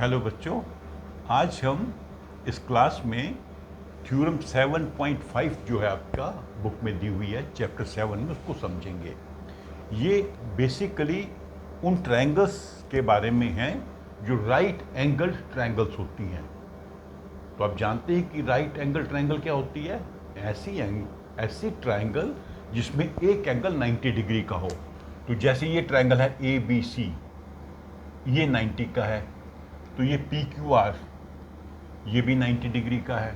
Hello बच्चों, आज हम इस क्लास में थ्योरम 7.5 जो है आपका बुक में दी हुई है चैप्टर 7 में, उसको समझेंगे। ये बेसिकली उन ट्रायंगल्स के बारे में है जो राइट एंगल ट्रायंगल्स होती हैं। तो आप जानते हैं कि राइट एंगल ट्रायंगल क्या होती है? ऐसी ट्रायंगल जिसमें एक एंगल 90 डिग्री का हो। तो जैसे ये ट्रायंगल है ABC, ये 90 का है, तो ये PQR ये भी 90 डिग्री का है।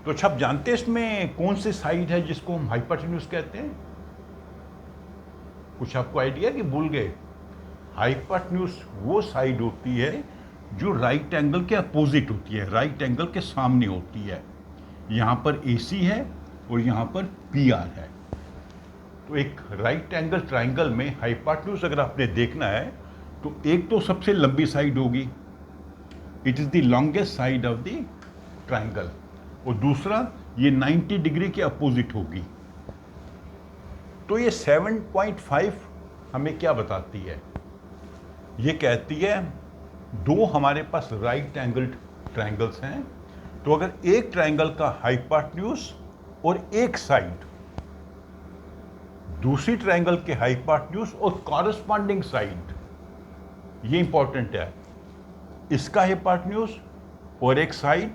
तो अच्छा, आप जानते हैं इसमें कौन सी साइड है जिसको हम हाइपोटेन्यूज कहते हैं? कुछ आपको आइडिया कि भूल गए? हाइपोटेन्यूज वो साइड होती है जो राइट एंगल के अपोजिट होती है, राइट एंगल के सामने होती है। यहाँ पर AC है और यहाँ पर PR है। तो एक राइट एंगल ट्राइंगल में हाइपोटेन्यूज अगर आपने देखना है तो एक तो सबसे लंबी साइड होगी, it is the longest side of the triangle, और दूसरा ये 90 डिग्री के अपोजिट होगी। तो ये 7.5 हमें क्या बताती है? ये कहती है दो हमारे पास राइट एंगल ट्राइंगल्स हैं, तो अगर एक ट्राइंगल का हाइपोटेन्यूज और एक साइड दूसरी ट्राइंगल के हाइपोटेन्यूज और कॉरस्पॉन्डिंग साइड, ये इंपॉर्टेंट है, इसका हाइपोटेन्यूज और एक साइड,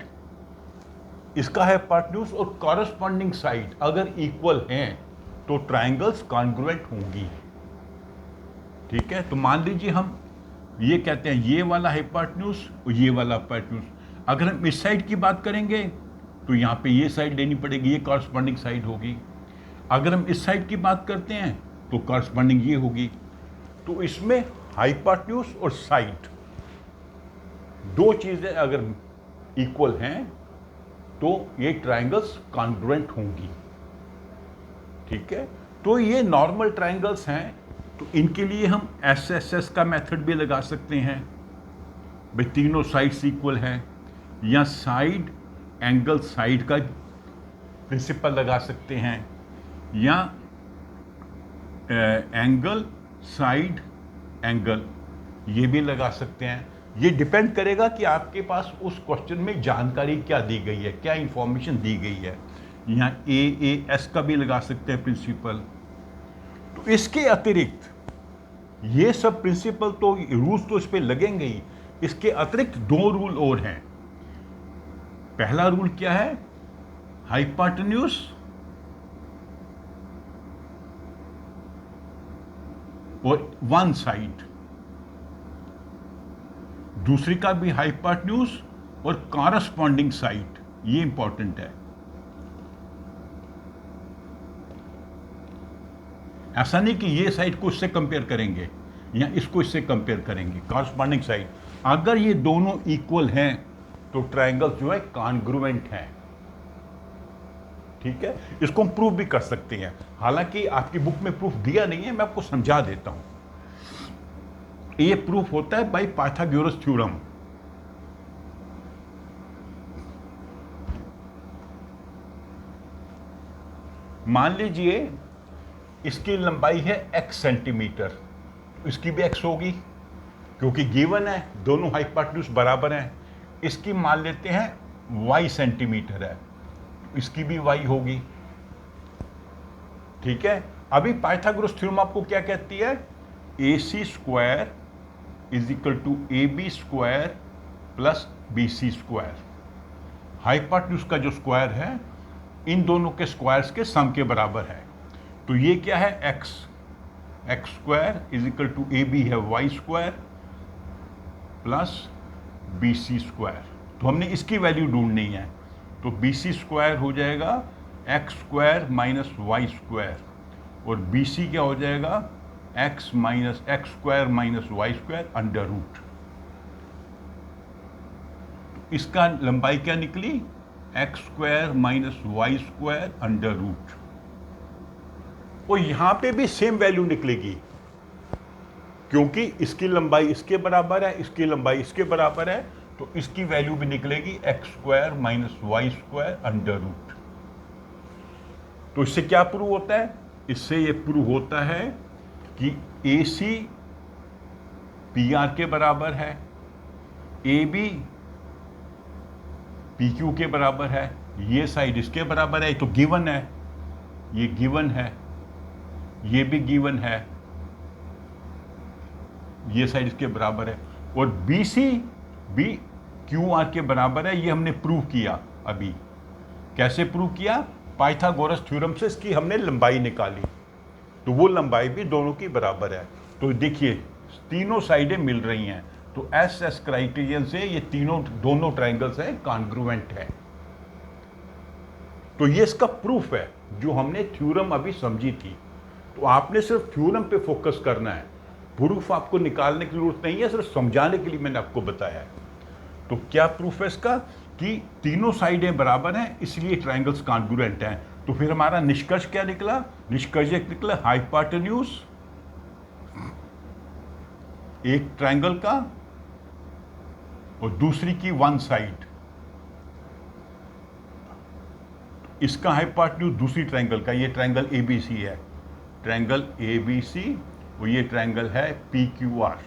इसका हाइपोटेन्यूज और कॉरस्पॉन्डिंग साइड अगर इक्वल हैं तो ट्राइंगल्स कॉन्ग्रुएंट होंगी। ठीक है, तो मान लीजिए हम ये कहते हैं ये वाला हाइपोटेन्यूज और ये वाला हाइपोटेन्यूज, अगर हम इस साइड की बात करेंगे तो यहाँ पे ये साइड लेनी पड़ेगी, ये कॉरस्पॉन्डिंग साइड होगी। अगर हम इस साइड की बात करते हैं तो कॉरस्पॉन्डिंग ये होगी। तो इसमें हाइपोटेन्यूज और साइड दो चीजें अगर इक्वल हैं तो ये ट्राइंगल्स कॉन्ग्रुएंट होंगी। ठीक है, तो ये नॉर्मल ट्राइंगल्स हैं, तो इनके लिए हम SSS का मेथड भी लगा सकते हैं, भाई तीनों साइड्स इक्वल हैं, या साइड एंगल साइड का प्रिंसिपल लगा सकते हैं, या एंगल साइड एंगल ये भी लगा सकते हैं। ये डिपेंड करेगा कि आपके पास उस क्वेश्चन में जानकारी क्या दी गई है, क्या इंफॉर्मेशन दी गई है। यहाँ AAS का भी लगा सकते हैं प्रिंसिपल। तो इसके अतिरिक्त ये सब प्रिंसिपल तो रूल्स तो इस पे लगेंगे ही, इसके अतिरिक्त दो रूल और हैं। पहला रूल क्या है? हाइपोटेन्यूज और वन साइड, दूसरी का भी हाइपोटेन्यूज और कॉरस्पॉन्डिंग साइड, ये इंपॉर्टेंट है। ऐसा नहीं कि ये साइड को इससे कंपेयर करेंगे या इसको इससे कंपेयर करेंगे, कॉरस्पॉन्डिंग साइड। अगर ये दोनों इक्वल हैं तो ट्रायंगल जो है कॉन्ग्रुएंट है। ठीक है, इसको हम प्रूफ भी कर सकते हैं, हालांकि आपकी बुक में प्रूफ दिया नहीं है, मैं आपको समझा देता हूं। ये प्रूफ होता है बाय पाइथागोरस थ्योरम। मान लीजिए इसकी लंबाई है x सेंटीमीटर, इसकी भी x होगी क्योंकि गिवन है, दोनों हाइपोटेन्यूज बराबर हैं। इसकी मान लेते हैं y सेंटीमीटर है, इसकी भी y होगी। ठीक है, अभी पाइथागोरस थ्योरम आपको क्या कहती है? AC square is equal to AB square plus BC square. Hypotenuse का जो स्क्वायर है इन दोनों के स्क्वायर्स के सम के बराबर है। तो ये क्या है? x square is equal to AB है y square plus BC square. तो हमने इसकी वैल्यू ढूंढनी है, तो BC स्क्वायर हो जाएगा x square minus y square, और BC क्या हो जाएगा? x square minus y square under root. इसका लंबाई क्या निकली? x square minus y square under root. और यहां पे भी सेम वैल्यू निकलेगी क्योंकि इसकी लंबाई इसके बराबर है, इसकी लंबाई इसके बराबर है, तो इसकी वैल्यू भी निकलेगी x square minus y square under root. तो इससे क्या प्रूव होता है? इससे ये प्रूव होता है कि AC PR के बराबर है ए बी पी क्यू के बराबर है, ये साइड इसके बराबर है, तो गिवन है, ये गिवन है, ये भी गिवन है, ये साइड इसके बराबर है, और बी सी भी क्यू आर के बराबर है। ये हमने प्रूव किया। अभी कैसे प्रूव किया? पाइथागोरस थ्योरम से इसकी हमने लंबाई निकाली, तो वो लंबाई भी दोनों की बराबर है। तो देखिए तीनों साइडें मिल रही हैं, तो एस एस क्राइटेरियन से ये दोनों ट्रायंगल्स हैं कॉन्ग्रुएंट है। तो ये इसका प्रूफ है जो हमने थ्योरम अभी समझी थी। तो आपने सिर्फ थ्योरम पे फोकस करना है, प्रूफ आपको निकालने की जरूरत नहीं है, सिर्फ समझाने के लिए मैंने आपको बताया है। तो क्या प्रूफ है इसका? कि तीनों साइडें बराबर हैं, इसलिए ट्रायंगल्स कॉन्ग्रुएंट हैं। तो फिर हमारा निष्कर्ष क्या निकला? निष्कर्ष निकला हाइपोटेन्यूज एक ट्रायंगल का और दूसरी की वन साइड, इसका हाइपोटेन्यूज दूसरी ट्रायंगल का, ये ट्रायंगल एबीसी है, ट्रायंगल एबीसी, और ये ट्रायंगल है पी क्यू आर,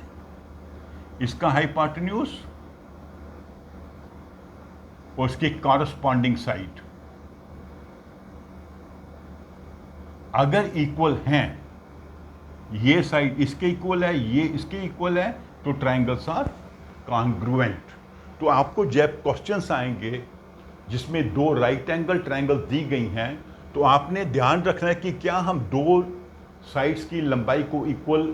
इसका हाइपोटेन्यूज और इसकी कॉरस्पॉन्डिंग साइड अगर इक्वल हैं, ये साइड इसके इक्वल है, ये इसके इक्वल है, तो ट्रायंगल्स आर कॉन्ग्रुएंट। तो आपको जब क्वेश्चंस आएंगे जिसमें दो राइट एंगल ट्रायंगल दी गई हैं, तो आपने ध्यान रखना है कि क्या हम दो साइड्स की लंबाई को इक्वल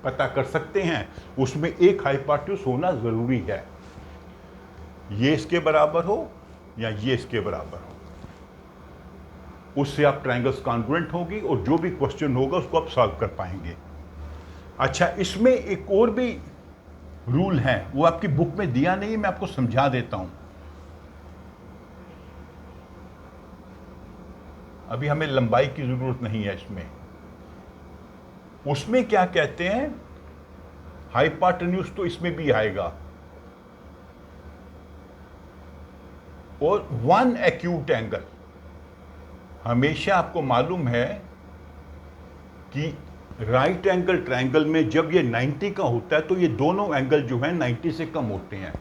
पता कर सकते हैं। उसमें एक हाइपोटेन्यूज होना जरूरी है, ये इसके बराबर हो या ये इसके बराबर हो, उससे आप ट्रायंगल्स कॉन्ग्रुएंट होगी और जो भी क्वेश्चन होगा उसको आप सॉल्व कर पाएंगे। अच्छा, इसमें एक और भी रूल है, वो आपकी बुक में दिया नहीं है, मैं आपको समझा देता हूं। अभी हमें लंबाई की जरूरत नहीं है इसमें। उसमें क्या कहते हैं, हाइपोटेन्यूज तो इसमें भी आएगा, और वन एक्यूट एंगल, हमेशा आपको मालूम है कि राइट एंगल ट्रायंगल में जब ये 90 का होता है तो ये दोनों एंगल जो है 90 से कम होते हैं,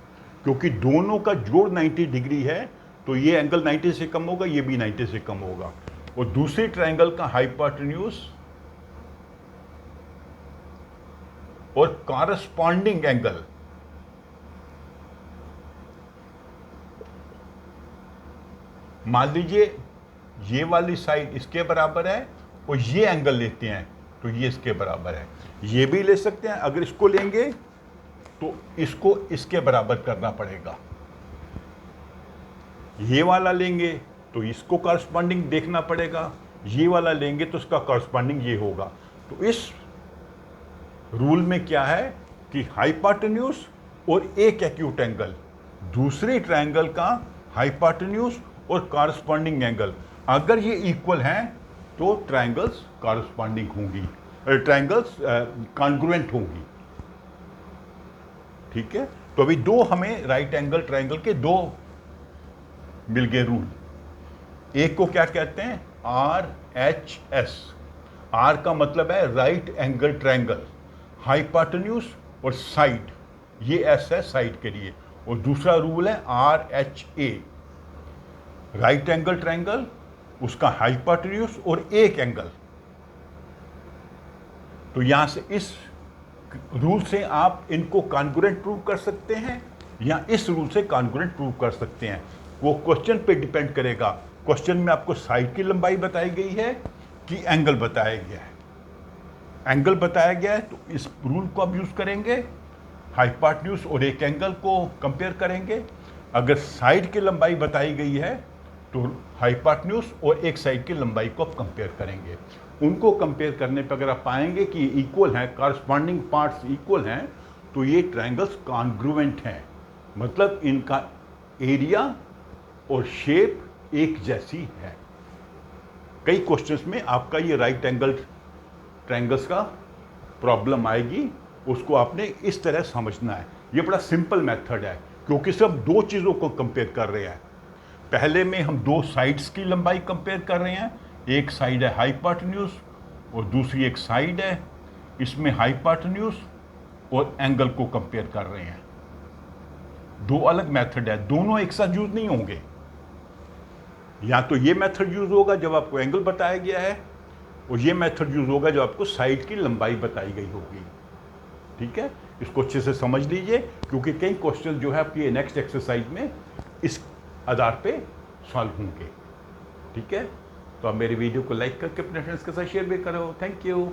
क्योंकि दोनों का जोड़ 90 डिग्री है, तो ये एंगल 90 से कम होगा, ये भी 90 से कम होगा। और दूसरे ट्रायंगल का हाइपोटेन्यूज और कॉरस्पॉन्डिंग एंगल, मान लीजिए ये वाली साइड इसके बराबर है और ये एंगल लेते हैं तो ये इसके बराबर है, ये भी ले सकते हैं। अगर इसको लेंगे तो इसको इसके बराबर करना पड़ेगा, ये वाला लेंगे तो इसको कॉरस्पॉन्डिंग देखना पड़ेगा, ये वाला लेंगे तो उसका कॉरस्पॉन्डिंग ये होगा। तो इस रूल में क्या है कि हाइपोटेन्यूज और एक एक्यूट एंगल, दूसरे ट्रायंगल का हाइपोटेन्यूज और कॉरस्पॉन्डिंग एंगल अगर ये इक्वल हैं तो ट्रायंगल्स कॉरस्पॉन्डिंग होंगी, ट्रायंगल्स कॉन्ग्रुएंट होंगी। ठीक है, तो अभी दो हमें राइट एंगल ट्रायंगल के दो मिल गए रूल। एक को क्या कहते हैं? R H S. आर का मतलब है राइट एंगल ट्रायंगल, हाइपोटेन्यूज और साइड, ये एस है साइड के लिए। और दूसरा रूल है R H A, right angle triangle, उसका हाइपोटेन्यूज और एक एंगल। तो यहां से इस रूल से आप इनको कॉन्ग्रुएंट प्रूव कर सकते हैं या इस रूल से कॉन्ग्रुएंट प्रूव कर सकते हैं, वो क्वेश्चन पे डिपेंड करेगा। क्वेश्चन में आपको साइड की लंबाई बताई गई है कि एंगल बताया गया है। एंगल बताया गया है तो इस रूल को आप यूज करेंगे, हाइपोटेन्यूज और एक एंगल को कंपेयर करेंगे। अगर साइड की लंबाई बताई गई है तो हाइपोटेन्यूज और एक साइड की लंबाई को आप कंपेयर करेंगे। उनको कंपेयर करने पर अगर आप पाएंगे कि इक्वल हैं, कॉरस्पॉन्डिंग पार्ट्स इक्वल हैं, तो ये ट्रायंगल्स कॉन्ग्रुएंट हैं, मतलब इनका एरिया और शेप एक जैसी है। कई क्वेश्चंस में आपका ये राइट एंगल ट्रायंगल्स का प्रॉब्लम आएगी, उसको आपने इस तरह समझना है। ये बड़ा सिंपल मेथड है क्योंकि सब दो चीज़ों को कंपेयर कर रहे हैं। पहले में हम दो साइड्स की लंबाई कंपेयर कर रहे हैं, एक साइड है हाइपोटेन्यूज और दूसरी एक साइड है, इसमें हाइपोटेन्यूज और एंगल को कंपेयर कर रहे हैं। दो अलग मेथड है, दोनों एक साथ यूज नहीं होंगे। या तो ये मेथड यूज होगा जब आपको एंगल बताया गया है, और ये मेथड यूज होगा जब आपको साइड की लंबाई बताई गई होगी। ठीक है, इसको अच्छे से समझ लीजिए, क्योंकि कई क्वेश्चन जो है आपकी नेक्स्ट एक्सरसाइज में इस आधार पे सॉल्व होंगे। ठीक है, तो आप मेरे वीडियो को लाइक करके अपने फ्रेंड्स के साथ शेयर भी करो। Thank you.